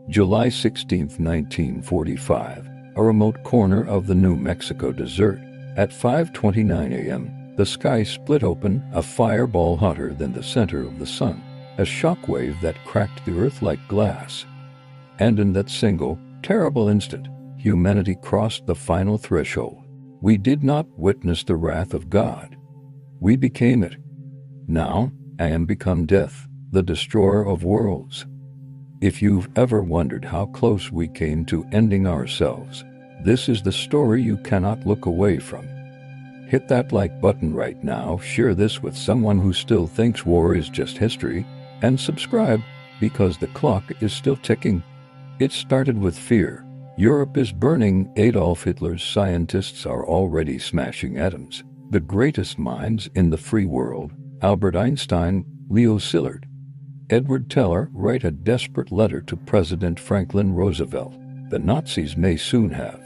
July 16, 1945, a remote corner of the New Mexico desert. At 5:29 a.m., the sky split open, a fireball hotter than the center of the sun, a shockwave that cracked the earth like glass. And in that single, terrible instant, humanity crossed the final threshold. We did not witness the wrath of God. We became it. Now, I am become death, the destroyer of worlds. If you've ever wondered how close we came to ending ourselves, this is the story you cannot look away from. Hit that like button right now, share this with someone who still thinks war is just history, and subscribe, because the clock is still ticking. It started with fear. Europe is burning. Adolf Hitler's scientists are already smashing atoms. The greatest minds in the free world, Albert Einstein, Leo Szilard, Edward Teller, write a desperate letter to President Franklin Roosevelt. The Nazis may soon have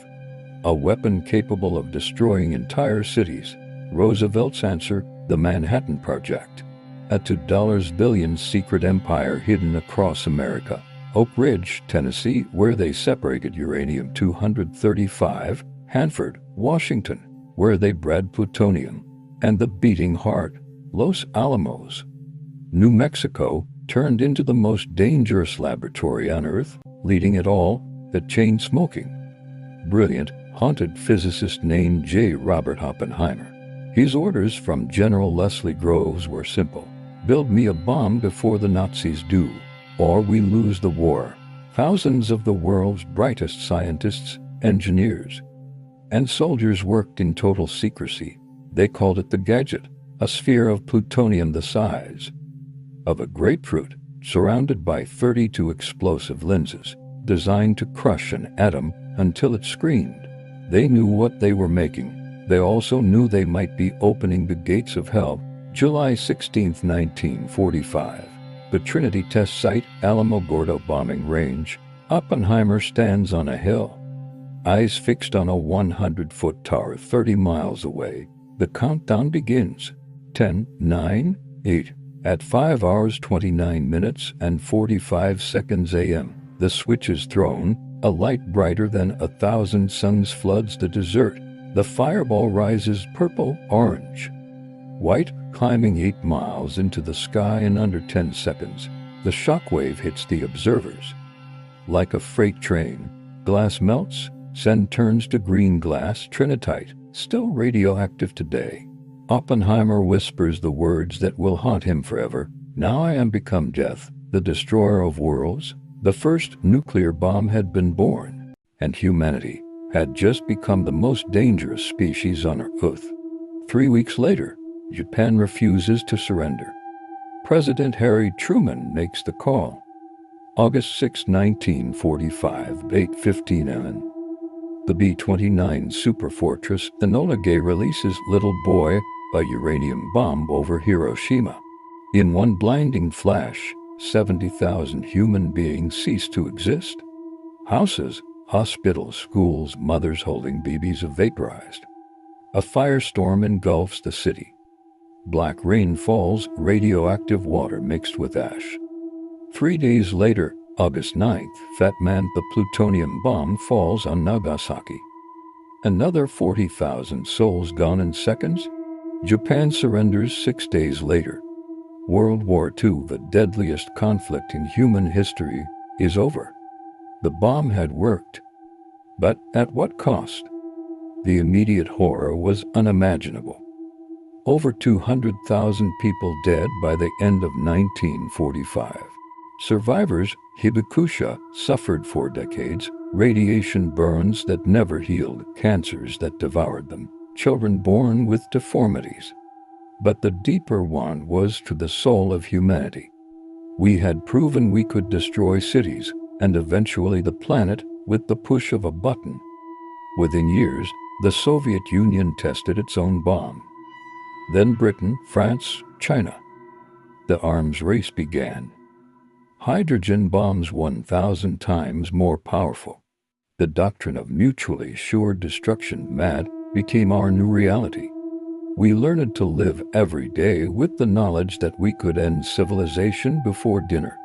a weapon capable of destroying entire cities. Roosevelt's answer, the Manhattan Project, a $2 billion secret empire hidden across America. Oak Ridge, Tennessee, where they separated uranium-235, Hanford, Washington, where they bred plutonium, and the beating heart, Los Alamos, New Mexico, turned into the most dangerous laboratory on Earth, leading it all, the chain-smoking, brilliant, haunted physicist named J. Robert Oppenheimer. His orders from General Leslie Groves were simple: build me a bomb before the Nazis do, or we lose the war. Thousands of the world's brightest scientists, engineers, and soldiers worked in total secrecy. They called it the gadget, a sphere of plutonium the size of a grapefruit, surrounded by 32 explosive lenses, designed to crush an atom until it screamed. They knew what they were making. They also knew they might be opening the gates of hell. July 16, 1945. The Trinity Test Site, Alamogordo Bombing Range. Oppenheimer stands on a hill, eyes fixed on a 100-foot tower 30 miles away. The countdown begins. 10, 9, 8. At 5 hours 29 minutes and 45 seconds a.m., the switch is thrown. A light brighter than 1,000 suns floods the desert. The fireball rises purple, orange, white, climbing 8 miles into the sky in under 10 seconds. The shockwave hits the observers. Like a freight train, glass melts, sand turns to green glass, trinitite, still radioactive today. Oppenheimer whispers the words that will haunt him forever. Now I am become death, the destroyer of worlds. The first nuclear bomb had been born, and humanity had just become the most dangerous species on Earth. 3 weeks later, Japan refuses to surrender. President Harry Truman makes the call. August 6, 1945, 8:15 a.m. The B-29 superfortress Enola Gay releases Little Boy, a uranium bomb over Hiroshima. In one blinding flash, 70,000 human beings cease to exist. Houses, hospitals, schools, mothers holding babies are vaporized. A firestorm engulfs the city. Black rain falls, radioactive water mixed with ash. 3 days later, August 9th, Fat Man, the plutonium bomb falls on Nagasaki. Another 40,000 souls gone in seconds. Japan surrenders 6 days later. World War II, the deadliest conflict in human history, is over. The bomb had worked. But at what cost? The immediate horror was unimaginable. Over 200,000 people dead by the end of 1945. Survivors, Hibakusha, suffered for decades, radiation burns that never healed, cancers that devoured them, children born with deformities. But the deeper wound was to the soul of humanity. We had proven we could destroy cities, and eventually the planet, with the push of a button. Within years, the Soviet Union tested its own bomb. Then Britain, France, China. The arms race began. Hydrogen bombs 1,000 times more powerful. The doctrine of mutually assured destruction, MAD, became our new reality. We learned to live every day with the knowledge that we could end civilization before dinner.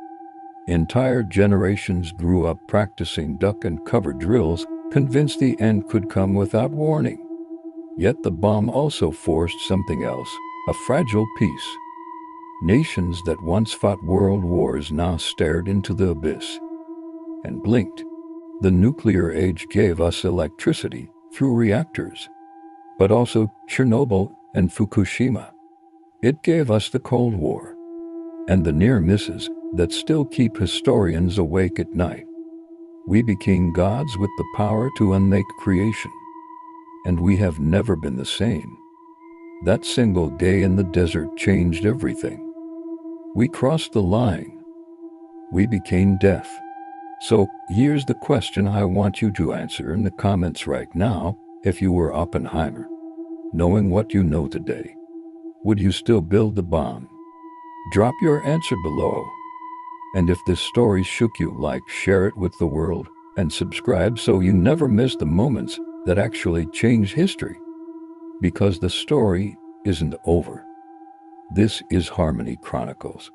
Entire generations grew up practicing duck and cover drills, convinced the end could come without warning. Yet the bomb also forced something else, a fragile peace. Nations that once fought world wars now stared into the abyss and blinked. The nuclear age gave us electricity through reactors, but also Chernobyl and Fukushima. It gave us the Cold War and the near misses that still keep historians awake at night. We became gods with the power to unmake creation, and we have never been the same. That single day in the desert changed everything. We crossed the line. We became deaf. So here's the question I want you to answer in the comments right now. If you were Oppenheimer, knowing what you know today, would you still build the bomb? Drop your answer below. And if this story shook you, like, share it with the world, and subscribe so you never miss the moments that actually change history. Because the story isn't over. This is Harmony Chronicles.